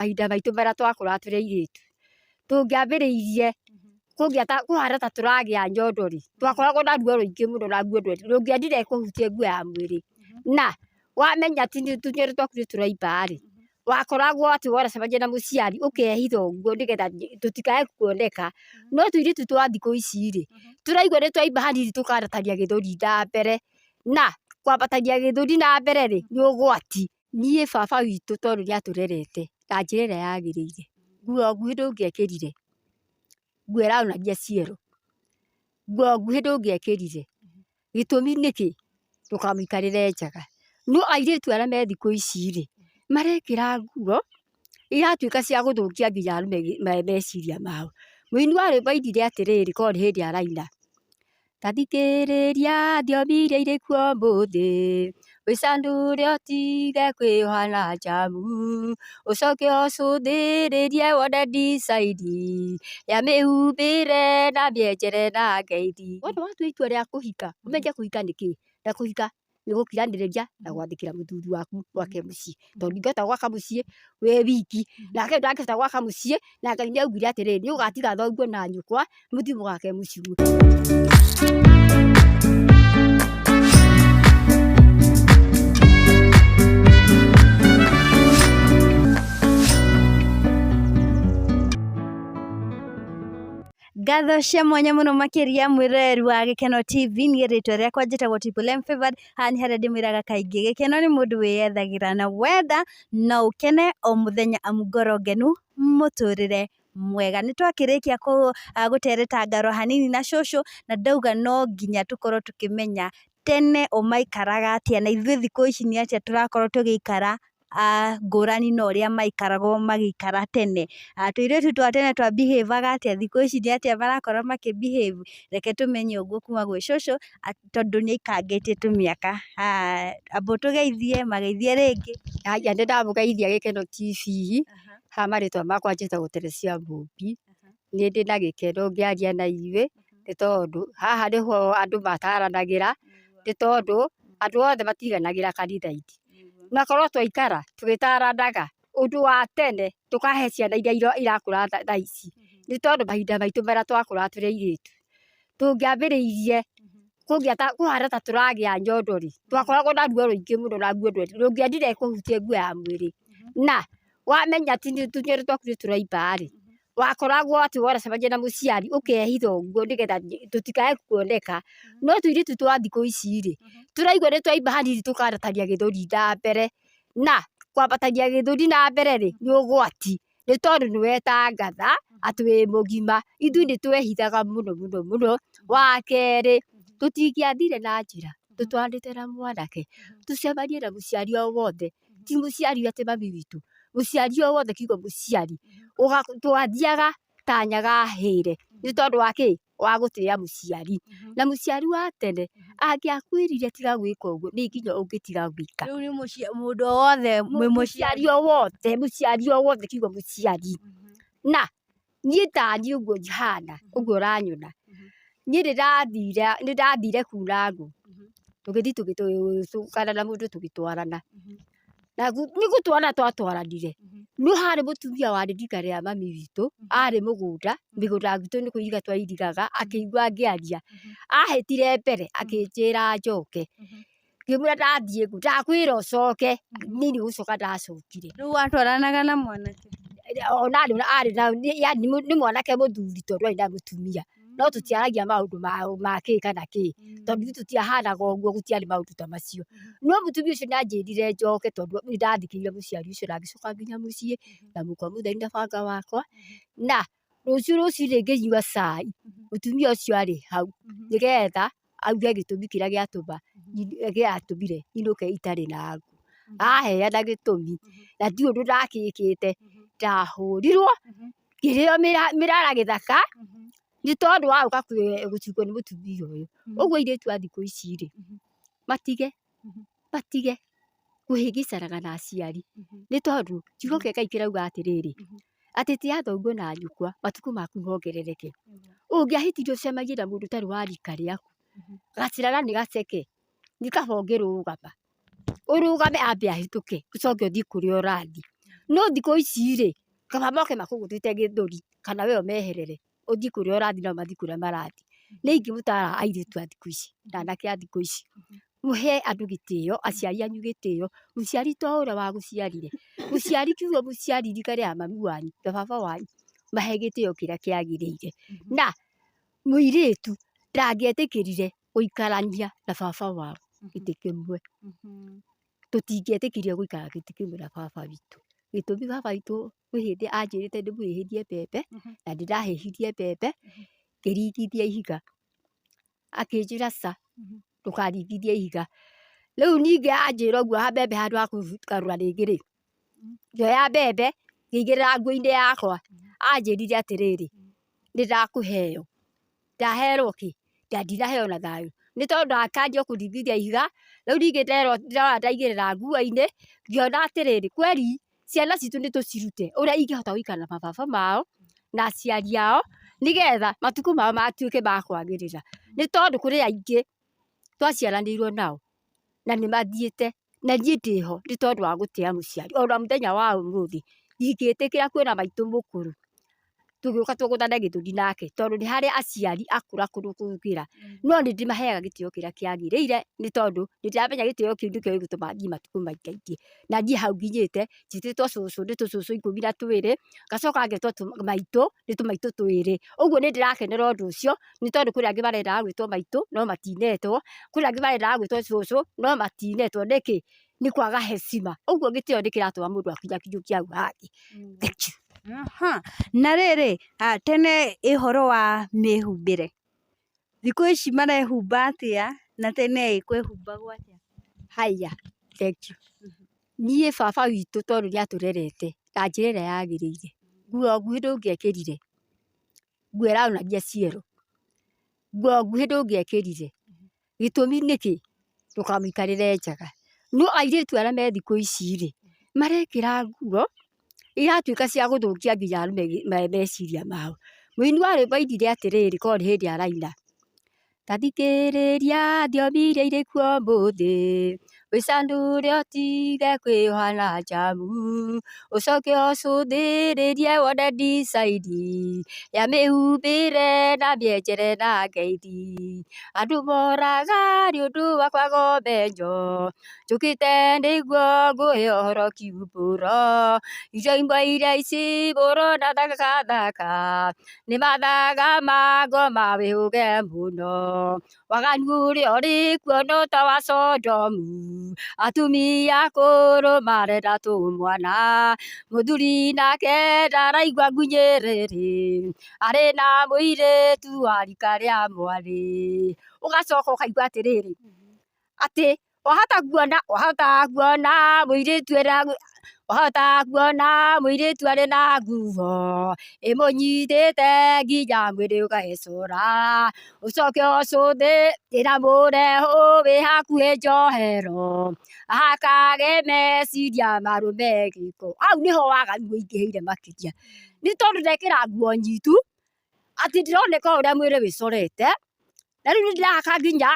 Mahinda maitũ marĩa twakũraga tũrĩ airĩtu tũngĩambĩrĩirie kũhana ta tũragĩa nyondo rĩ, twakoragwo na ruo rũingĩ mũno na nguo ndũngĩendire kũhutia nguo ya mwĩrĩ. Na wamenya atĩ tũnyondo twaku nĩ tũraimba rĩ, wakoragwo atĩ wanacemania na mũciari ũkehitha ũguo nĩgetha tũtikae kuoneka. No tũirĩtu twa thikũ ici rĩ, tũraigua nĩ twaimba hanini tũkambatagia gĩthũri na mbere. Na kwambatagia gĩthũri na mbere rĩ, nĩ ũgwati. Niĩ baba witũ tondũ nĩatũrerete na njĩra ĩrĩa yagĩrĩire, nguo nguhĩ ndũngĩekĩrire, nguo ĩronania ciero, nguo nguhĩ ndũngĩekĩrire. Gĩtũmi nĩkĩ? Ndũkamũikarĩre njaga. No airĩtu arĩa me thikũ ici rĩ, marekĩra nguo iratuĩka cia gũthũkia nginya arũme meciria mao. Mũini wa rwĩmbo augire atĩrĩrĩ, korwo nĩ hĩndĩ araina, ta thikĩrĩria thiomi iria irĩ kuo ũmũthĩ, wĩcandũre ũtige kwĩoha na njamu, ũcoke ũcũthĩrĩrie wone design ya mĩhumbĩre na mĩenjere na ngeithi. Wona watua itua rĩa kũhika, ũmenye kũhika nĩkĩ? Na kũhika nĩ gũkiranĩrĩria na gwathĩkĩra mũthuri waku gwake mũciĩ. Tondũ ndingĩhota gwaka mũciĩ wĩ wiki, nake ndangĩhota gwaka mũciĩ na Ngai nĩaugire atĩrĩrĩ, nĩũgatiga thoguo na nyũkwa mũthiĩ mũgake mũciĩ. Ngatho cia mwanya mũno makĩria mwĩroreri wa Gĩkeno TV, niĩ rĩtwa rĩakwa njĩtagwo Triple M Favored. Haha nĩ harĩa ndĩmwĩraga kaingĩ gĩkeno nĩ mũndũ wĩyethagĩra na wenda no ũkene o mũthenya amu ngoro ngenu mũtũrĩre mwega. Nĩ twakĩrĩkia gũtereta ngaro hanini na cũcũ, na ndauga no nginya tũkorwo tũkĩmenya tene o maikaraga atĩa na ithuĩ thikũ ici nĩ atĩa tũrakorwo tũgĩikara ngũrani na ũrĩa maikaragwo magĩikara tene. Tũirĩtu twa tene twa behave-aga atĩa, thikũ ici nĩ atĩa marakorwo makĩ behave. Reke tũmenye ũguo kuma gwĩ cũcũ tondũ nĩ aikangĩtie tũmĩaka. Amba ũtũgeithie, mageithie rĩngĩ. Haya, nĩ ndamũgeithia Gĩkeno TV. Haha marĩtwa makwa njĩtagwo Teresia Mũmbi. Nĩ ndĩ na gĩkeno ngĩaria na inyuĩ nĩ tondũ haha nĩho andũ mataranagĩra, nĩ tondũ andũ othe matiganagĩra kanitha-inĩ. Na korwo twaikara tũgĩtaranaga ũndũ wa tene tũkahe ciana iria irakũra thaa ici, nĩ tondũ mahinda maitũ marĩa twakũraga tũrĩ airĩtu tũngĩambĩrĩirie kũhana ta tũragĩa nyondo rĩ, twakoragwo na ruo rũingĩ mũno na nguo ndũngĩendire kũhutia nguo ya mwĩrĩ. Na wamenya atĩ tũnyondo twaku nĩ tũraimba rĩ, wakoragwo atĩ wanacemania na mũciari ũkehitha ũguo nĩgetha tũtikae kuoneka. No tũirĩtu twa thikũ ici rĩ, tũraigua nĩ twaimba hanini tũkambatagia gĩthũri na mbere. Na kwambatagia gĩthũri na mbere rĩ, nĩ ũgwati, nĩ tondũ nĩwetangatha atĩ wĩ mũgima. Ithuĩ nĩ twehithaga mũno mũno mũno. Wa kerĩ, tũtingĩathire na njĩra tũtwarĩte na mwanake tũcemanie na mũciari o wothe, ti mũciari atĩ mami witũ, mũciari o wothe kiugo mũciari, twathiaga ta nyaga hĩre. Nĩ tondũ wa kĩ? Wa gũtĩĩa mũciari. Na mũciari wa tene angĩakwĩrire tiga gwĩka ũguo nĩ nginya ũngĩtiga gwĩka. Rĩu nĩ mũndũ o wothe mũciari o wothe, mũciari o wothe kiugo mũciari. Na niĩ taniĩ ũguo ihana, ũguo ũranyona, niĩ nĩ ndathire kuna ngũ, tũgĩthiĩ tũgĩtukana na mũndũ tũgĩtwarana. Na nĩ gũtwarana twatwaranire, no harĩ mũtumia wanĩrĩiganĩra mami witũ, arĩ mũgũnda, mĩgũnda gwitũ nĩ kũiriga twairigaga, akĩigua ngĩaria, ahĩtire mbere akĩnjĩra njoke. Ngĩmwĩra ndathiĩ ngũ, ndakwĩra ũcoke, niĩ nĩ gũcoka ndacokire. Rĩu watwaranaga na mwanake? Ona arĩ na yani nĩ mwanake mũthuri tondũ arĩ na mũtumia. No tũtiaragia maũndũ ma kĩ kana kĩ, tondũ ithuĩ tũtiahanaga ũguo, gũtiarĩ maũndũ ta macio. No mũtumia ũcio nĩanjĩrire njoke tondũ nĩ ndathikĩrĩirie mũciari ũcio na ngĩcoka nginya mũciĩ na mũkwa mũtheri na banga wakwa. Na rũciinĩ ngĩnyua cai, mũtumia ũcio arĩ hau nĩgetha auge gĩtũmi kĩrĩa gĩatũmire inũke itarĩ na ngũ. Aheana gĩtũmi na ndiũĩ ũndũ ndakĩkĩte, ndahũrirwo ngĩrĩo mĩrara gĩthaka nĩ tondũ wa gũka gũcukwo nĩ mũtumia ũyũ. Ũguo airĩtu a thikũ ici rĩ, matige kũhĩngĩcanaga na aciari, nĩ tondũ kiugo kĩa Ngai kĩrauga atĩrĩrĩ, atĩ tĩa thoguo na nyũkwa matukũ maku mongerereke. Ũngĩahĩtire ũcemanie na mũndũ ũtarĩ wa rika rĩaku, gacĩra na nĩ gaceke, nĩ kaba ũngĩrũgama, ũrũgame ambe ahĩtũke ũcoke ũthiĩ kũrĩa ũrathiĩ. no thikũ ici rĩ kaba moke makũgũthĩte gĩthũri kana we ũmeherere ũthiĩ kũrĩa ũrathiĩ nao mathiĩ kũrĩa marathiĩ. Nĩ ingĩmũtara airĩtu a thikũ ici na anake a thikũ ici, mũhe andũ gĩtĩo, aciari anyu gĩtĩo. Mũciari to ũrĩa wagũciarire, mũciari kiugo mũciari rika mami wanyu na baba wanyu, mahe gĩtĩo kĩrĩa kĩagĩrĩire. Na mũirĩtu ndangĩetĩkĩrire gũikarania na baba wao gĩtĩ kĩmwe. Tũtingĩetĩkirie gũikara gĩtĩ kĩmwe na baba witũ. Gĩtũmi baba witũ kwĩ hĩndĩ anjĩrĩte ndĩmũhĩhĩrie mbembe na ndĩrahĩhirie mbembe ngĩringithia ihiga. Akĩnjĩra ca ndũkaringithie ihiga. Rĩu ningĩ anjĩra ũguo ha mbembe handũ ha kũgarũra rĩngĩ rĩ, ngĩoya mbembe ngĩigĩrĩra nguo-inĩ yakwa. Anjĩrire atĩrĩrĩ nĩndakũheo. Ndaherwo kĩ? Ndinaheo na thayũ. Nĩ tondũ ndakanjia kũringithia ihiga, rĩu ningĩ ndona ndaigĩrĩra nguo-inĩ ngĩona atĩrĩrĩ kweri ciana citũ nĩtũcirute ũrĩa ingĩhota gũikara na mababa mao na aciari ao nĩgetha matukũ mao matuĩke ma kwagĩrĩra. Nĩ tondũ kũrĩ aingĩ twaciaranĩirwo nao na nĩmathiĩte na niĩ ndĩho nĩ tondũ wa gũtĩa mũciari. Ona mũthenya wa ũmũthĩ ndingĩtĩkĩra kwĩna maitũ mũkũrũ tũgĩũka tũgũthane gĩthũri nake tondũ nĩ harĩ aciari akũrũ gũkĩra. No nĩndĩmaheaga gĩtĩo kĩrĩa kĩagĩrĩire nĩ tondũ nĩndĩramenya gĩtĩo kĩu nĩkĩo gĩgũtũma thiĩ matukũ maingĩ. Na niĩ hau nginyĩte njĩtĩtwo cũcũ nĩ tũcũcũ 12, ngacoka ngetwo maitũ nĩ tũmaitũ 2. Ũguo nĩndĩrakenera ũndũ ũcio nĩ tondũ kũrĩ angĩ marendaga gwĩtwo maitũ no matinetwo, kũrĩ angĩ marendaga gwĩtwo cũcũ no matinetwo. Nĩkĩ? Nĩ kwaga heshima. Ũguo gĩtĩo nĩkĩratũma mũndũ akinyũkie hau hangĩ. Thank you. Na rĩrĩ tene ũhoro wa mĩhumbĩre, thikũ ici marehumba atĩa na tene kwehũmbagwo atĩa? Haya, thank you. Niĩ baba witũ tondũ nĩatũrerete na njĩra ĩrĩa yagĩrĩire, nguo nguhĩ ndũngĩekĩrire, nguo ĩronania ciero, nguo nguhĩ ndũngĩekĩrire. Gĩtũmi nĩkĩ? Ndũkamũikarĩre njaga. No airĩtu arĩa me thikũ ici rĩ marekĩra nguo iratuĩka cia gũthũkia nginya meciria mao. Mũini wa rwĩmbo augire atĩrĩrĩ korwo nĩ hĩndĩ araina, ta thikĩrĩria thiomi iria irĩ kuo ũmũthĩ, wĩcandũre ũtige kwĩohana njamu, ũcoke ũcũthĩrĩrie wone design ya mĩhumbĩre na mĩenjere na ngeithi. Andũ moraga nĩũndũ wa kwaga ũmenyo, njũkĩte nĩguo ngũhe ũhoro kiumbũro. Indo iria icibũrwo na thaka nĩ mathaga ma ngoma wĩhũge mũno. Waganu ũrĩa ũrĩ kuo no ta wa Sodomu, atumia akũrũ marenda tũmwana, mũthuri nake ndaraigua ngunyĩrĩrĩ, arĩ na mũirĩtu wa rika rĩa mwarĩ. Ũgacoka ũkaigua atĩrĩrĩ atĩ wahota kuona mũirĩtu arĩ na nguo ĩmũnyitĩte nginya mwĩrĩ ũgagĩcũra, ũcoke ũcũthĩrĩra mũrehũ wĩ hakuhĩ njohero, akage meciria marũme gĩko. Hau nĩho waganu ũingĩhĩire makĩria, nĩ tondũ ndekĩra nguo nyitu atĩ ndĩroneka ũrĩa mwĩrĩ wĩcorete, na rĩu nĩndĩrahaka nginya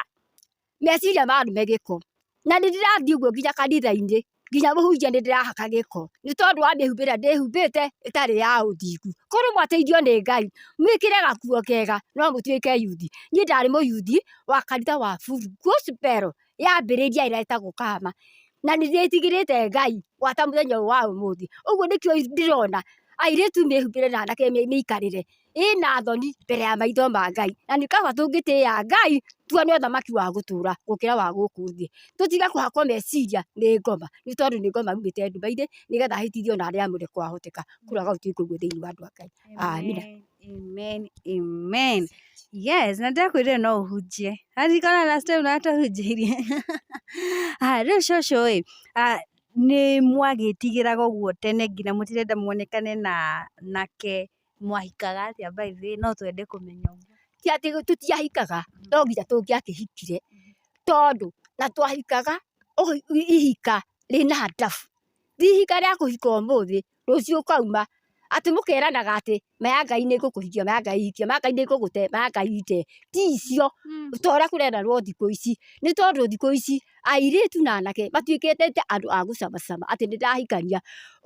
meciria marũme gĩko. Na nĩndĩrathiĩ ũguo nginya kanitha-inĩ nginya mũhunjia nĩndĩrahaka gĩko nĩ tondũ wa mĩhumbĩre ndĩhumbĩte ĩtarĩ ya ũthingu. Korwo mwateithio nĩ Ngai mwĩkĩre gakuo kega no mũtuĩke yuthi. Niĩ ndarĩ mũyuthi wa kanitha wa Full Gospel yambĩrĩria ĩrĩa ĩtagwo Kahama, na nĩndĩtigĩrĩte Ngai gwata mũthenya ũyũ wa ũmũthĩ. Ũguo nĩkĩo ndĩrona airĩtu mĩhumbĩre na anake mĩikarĩre ĩna thoni mbere ya maitho ma Ngai, na nĩ kaba tũngĩtĩĩa Ngai tuone ũthamaki wa gũtũra gũkĩra wa gũkũ thĩ. Tũtige kũhakwo meciria nĩ ngoma, nĩ tondũ nĩ ngoma yumĩte nduma-inĩ nĩgetha hĩtithio na arĩa amũre kwahoteka. Kũroaga gũtuĩke ũguo thĩinĩ wa andũ a Ngai. Amina. Amen, amen. Yes, na ndakwĩrire no ũhunjie. Harikana last time na tũhunjĩirie. Rĩu cũcũ nĩ mwagĩtigĩraga ũguo tene nginya mũtirenda muonekane nake mwahikaga atĩa by the way, no twende kũmenya ũguo. Ti atĩ tũtiahikaga no nginya tũngĩakĩhikire, tondũ na twahikaga ihika rĩna ndabu. Ti ihika rĩa kũhika ũmũthĩ rũciũ ũkauma ati mukeranaga ati maya Ngai nĩ ngũkũhikia maya Ngai hikia maya Ngai nĩ ngũgũte maya Ngai ite ti icio tora kurendanwo thikũ ici nĩ tondũ thikũ ici airĩtu na anake matuĩkĩte andũ a gũcamacama ati nĩ ndahikania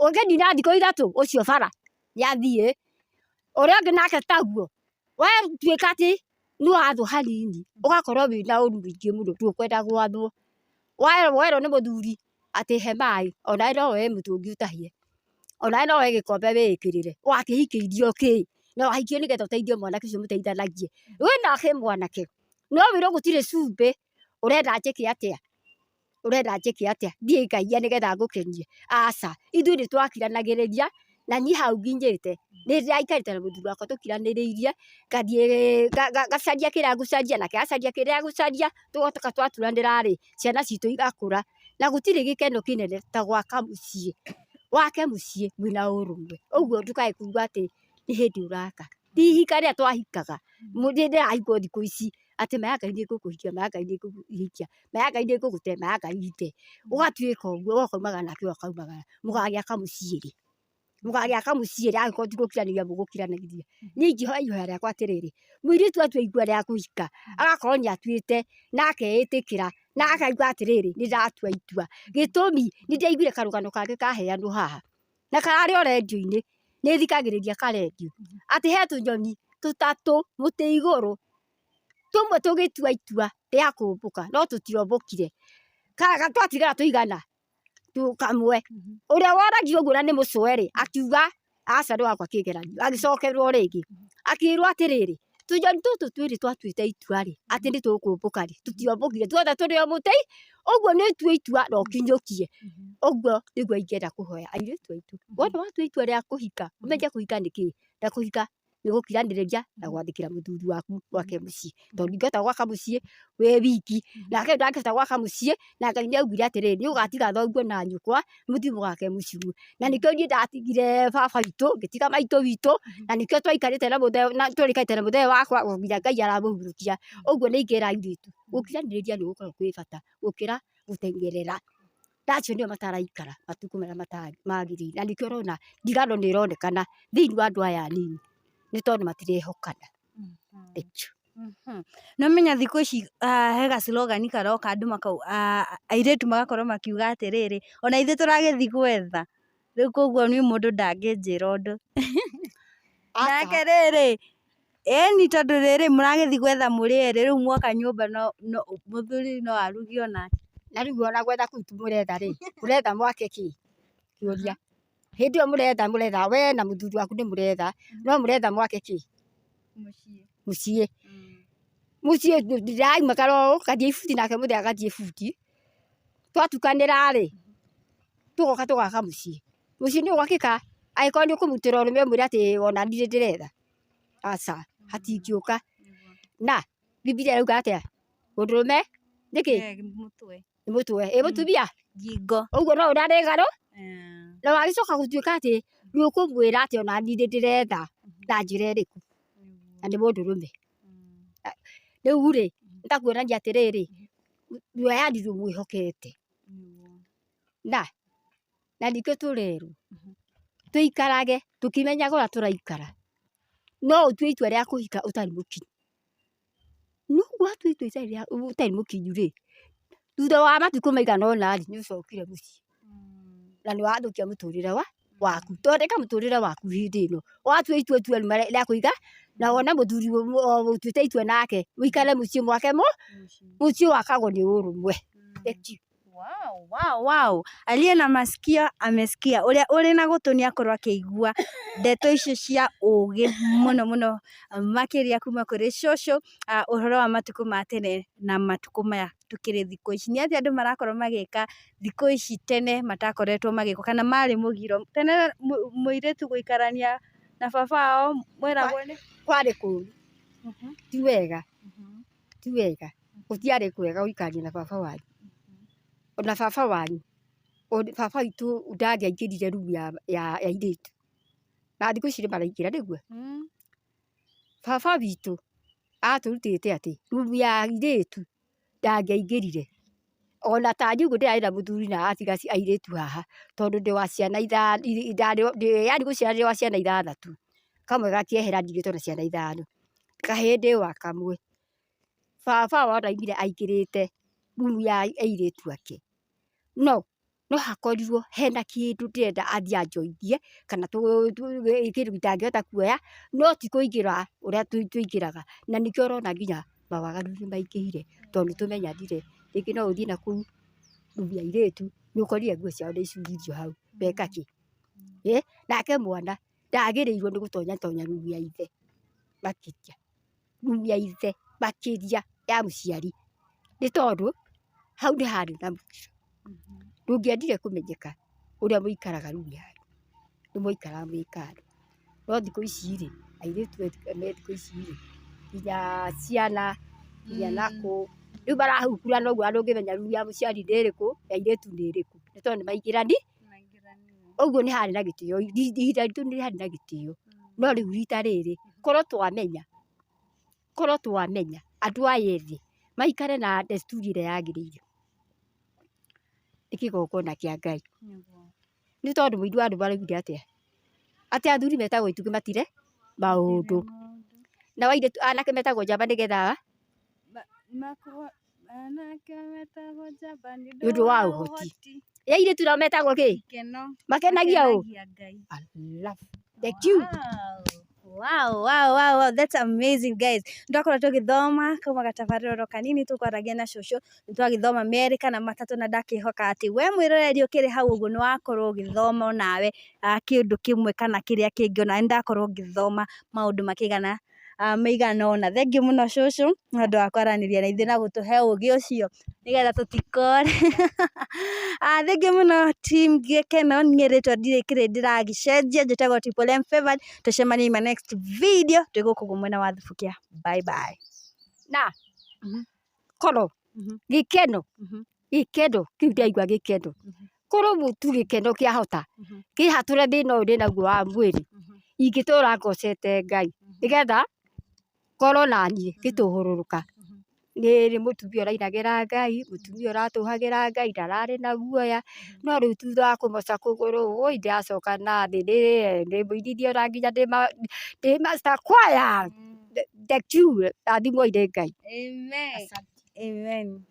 ũngĩnina thikũ ithatũ ũcio bara nĩathiĩ ũrĩa ũngĩ nake taguo we tuĩka ati nĩ wathwo hanini ũgakorwo wĩna ũru mũingĩ mũno ndũkwenda gwathwo werwo nĩ mũthuri ati he maĩ onawe no woe mũtũngi ũtahie onawe no woe gĩkombe wĩĩkĩrĩre wakĩhikĩirio kĩ na wahikio nĩgetha ũteithie mwanake ũcio mũteithanagie wĩnake mwanake no wĩrwo gũtirĩ cumbĩ ũrenda njĩke atĩa thiĩ ngaia nĩgetha ngũkenie aca ithuĩ nĩ twakiranagĩrĩria na niĩ hau nginyĩte nĩ ndĩraikarĩte na mũthuri wakwa tũkiranĩrĩirie ngathiĩ ngacaria kĩrĩa ngũcaria nake agacaria kĩrĩa agũcaria tũgoka twaturanĩra rĩ ciana citũ igakũra na gũtirĩ gĩkeno kĩnene ta gwaka mũciĩ wake mũciĩ mwĩna ũrũmwe ũguo ndũkae kuuga atĩ nĩ hĩndĩ ũraka ti ihika rĩrĩa twahikaga ndĩrahikwo thikũ ici ati maya Ngai nĩ ngũkũhikia maya Ngai nĩ ngũhikia maya Ngai nĩ ngũgũte maya Ngai ite ũgatuĩka ũguo ũkaumaga nake ũkaumagara mũgagĩaka mũciĩ rĩ angĩkorwo ti gũkiranĩria mũgũkiranĩria niĩ ingĩhoya ihoya rĩakwa atĩrĩrĩ mũirĩtu atua itua rĩa kũhika agakorwo nĩ atuĩte na akeĩtĩkĩra na akaigua atĩrĩrĩ nĩ ndatua itua gĩtũmi nĩ ndaiguire karũgano kangĩ kaheanwo haha na kararĩ o rendio-inĩ nĩ thikagĩrĩria karendio atĩ he tũnyoni tũtatũ mũtĩ igũrũ tũmwe tũgĩtua itua rĩa kũmbũka no tũtiombũkire twatigara tũigana kamwe ũrĩa woragio ũguo na nĩ mũcũe rĩ akiuga aca nĩ wakwa kĩgeranio agĩcokerwo rĩngĩ akĩrwo atĩrĩrĩ tũnyoni tũtũ twĩrĩ twatuĩte itua rĩ atĩ nĩ tũkũmbũka rĩ tũtiombũkire tuothe tũrĩ o mũtĩ ũguo nĩ tue itua na ũkinyũkie ũguo nĩguo ingĩenda kũhoya airĩtu aitũ wona watua itua rĩa kũhika ũmenye kũhika nĩ kĩĩ na kũhika nĩ gũkiranĩrĩria na gwathĩkĩra mũthuri waku gwake mũciĩ tondũ ndingĩhota gwaka mũciĩ wĩ wiki nake ndangĩhota gwaka mũciĩ na Ngai nĩaugire atĩrĩrĩ nĩ ũgatiga thoguo na nyũkwa mũthiĩ mũgake mũciĩ ũmwe na nĩkĩo niĩ ndatigire baba witũ ngĩtiga maitũ witũ na nĩkĩo tũikarĩte na mũthee wakwa nginya Ngai aramũhurũkia ũguo nĩ ingĩra airĩtu gũkiranĩrĩria nĩ gũkoragwo kwĩ bata gũkĩra gũteng'erera ndacio nĩo mataraikara matukũ marĩa magĩrĩire na nĩkĩo ũrona ndigano nĩ ĩronekana thĩinĩ wa andũ aya anini nĩ tondũ matirehokana. No menya thikũ ici he ga slogan karoka andũ airĩtu magakorwo makiuga atĩrĩrĩ ona ithuĩ tũragĩthiĩ gwetha rĩu koguo niĩ mũndũ ndangĩnjĩra ũndũ nake rĩrĩ ĩni tondũ rĩrĩ mũragĩthiĩ gwetha mũrĩ erĩ rĩu mwoka nyũmba mũthuri no aruge onake na rĩu ona gwetha kũu mũretha rĩ mũretha mwake kĩ kĩũria hĩndĩ ĩyo mũretha we na mũthuri waku nĩ mũretha no mũretha mwake kĩ mũciĩ ndĩraimagara ũũ ngathiĩ ibuti nake mũthee agathiĩ ibuti twatukanĩra rĩ tũgoka tũgaka mũciĩ nĩ ũgwakĩka angĩkorwo nĩ ũkũmũtĩra ũrũme ũmwĩre atĩ ona niĩ ndĩretha aca hatingĩũka na Bibilia ĩrauga atĩa ũndũrũme nĩkĩ nĩ mũtwe mũtumia ngingo ũguo no ũrarĩ garũ na wagĩcoka gũtuĩka atĩ nĩ ũkũmwĩra atĩ ona niĩ ndĩretha na njĩra ĩrĩkũ na nĩ mũndũrũme rĩu rĩ nĩtakuonania atĩrĩrĩ we yani ndũmwĩhokete na nĩkĩo tũrerwo tũikarage tũkĩmenyaga ũrĩa tũraikara no ũtue itua rĩa kũhika ũtarĩ mũkinyu nĩguo watua itua ũtarĩ mũkinyu rĩ thutha wa matukũ maigana ũna rĩ nĩ ũcokire mũciĩ na nĩ wathũkia mũtũrĩre waku thondeka mũtũrĩre waku hĩndĩ ĩno watua itua rĩa kũiga na wona mũthuri ũtuĩte itua nake mũikare mũciĩ mwake mũciĩ wakagwo nĩ ũrũmwe. Wow. Aliye na masikio amesikia. Ũrĩa ũrĩ na gũtũ nĩ akorwo akĩigua ndeto icio cia ũgĩ mũno makĩria kuma kũrĩ cũcũ ũhoro wa matukũ ma tene na matukũ maya tũkĩrĩ thikũ ici. Nĩ atĩ andũ marakorwo magĩka thikũ ici tene matakoretwo magĩka kana marĩ mũgiro. Tene mũirĩtu gũikarania na baba wao mwĩragwo nĩ kwarĩ kũru ti wega gũtiarĩ kwega gũikarania na baba wanyu ona baba wanyu baba witũ ndangĩaingĩrire rumu ya airĩtu na thikũ ici nĩ maraingĩra nĩguo baba witũ atũrutĩte atĩ rumu ya airĩtu ndangĩaingĩrire ona ta nyugu ndĩrarĩ na mũthuri na atiga airĩtu haha tondũ ndĩ wa ciana yani gũciara ndĩ wa ciana 6 kamwe gakĩehera ndigĩtwo na ciana 5 kahĩĩ ndĩ wa kamwe. Baba wona aumire aingĩrĩte rumu ya airĩtu ake no hakorirwo hena kĩndũ ndĩrenda athiĩ anjoithie kana kĩndũ itangĩhota kuoya no ti kũingĩra ũrĩa tũingĩraga na nĩkĩo ũrona nginya mawaganu nĩmaingĩhire tondũ nĩtũmenyanire rĩngĩ no ũthiĩ nakũu rumu ya airĩtu nĩũkorire nguo ciao nĩicurĩirio hau meka kĩ. Nake mwana ndagĩrĩirwo nĩ gũtonya rumu ya ithe makĩria, rumu ya ithe makĩria ya mũciari nĩ tondũ hau nĩ harĩ na mũico. Ndũngĩendire kũmenyeka ũrĩa mũikaraga rumu yanyu, nĩmwaikaraga mwĩ kando no thikũ ici-rĩ airĩtu me thikũ ici-rĩ nginya ciana nginya nakũ rĩu marahungurana ũguo na ndũngĩmenya rumu ya mũciari nĩ ĩrĩkũ ya airĩtu nĩ ĩrĩkũ nĩ tondũ nĩmaingĩrania. Ũguo nĩ harĩ na gĩtĩo, ihinda ritũ nĩ harĩ na gĩtĩo no rĩu rita rĩrĩ korwo twamenya andũ aya ethĩ maikare na desturi ĩrĩa yagĩrĩire nĩ kĩgongona kĩa Ngai. Nĩ tondũ mũini wa andũ maraugire atĩa atĩ athuri metagwo itugĩ matire maũndũ na anake metagwo njamba nĩgetha nĩ ũndũ wa ũhoti. Airĩtu nao metagwo kĩ? Makenagia ũ? Thank you. Wow, that's amazing guys. Ndakorwo tũgĩthoma kauma gatabarĩro kanini tũkwaragia na cũcũ nĩtwagĩthoma merĩ kana matatũ na ndakĩhoka atĩ we mwĩroreri ũkĩrĩ hau ũguo nĩwakorwo ũgĩthoma onawe kĩndũ kĩmwe kana kĩrĩa kĩngĩ ona nĩndakorwo ngĩthoma maũndũ makĩigana maigana ũna. Thengiũ mũno cũcũ nĩũndũ wa kwaranĩria na ithuĩ na gũtũhe ũgĩ ũcio nĩgetha tũtikore. Thengiũ mũno team Gĩkeno, niĩ rĩtwa ndirĩkĩrĩ ndĩragĩcenjia njĩtagwo Triple M Favored. Tũcemanie ma next video twĩ gũkũ mwena wa Thubukia. Bye bye. Na korwo Gĩkeno kĩu ndĩraigua Gĩkeno korwo mũtu Gĩkeno kĩahota kĩhatũre thĩna ũyũ ndĩnaguo wa mwĩrĩ ingĩtũra ngocete Ngai nĩgetha korwo naniĩ ngĩtũhũrũrũka. Nĩ mũtumia ũrainagĩra Ngai, mũtumia ũratũhagĩra Ngai ndararĩ na guoya no rĩu thutha wa kũmoca kũgũrũ ndĩracoka nathĩ ndĩ mũinithie ona nginya ndĩ master choir. Thank you. Rathimwo irĩ Ngai. Amen.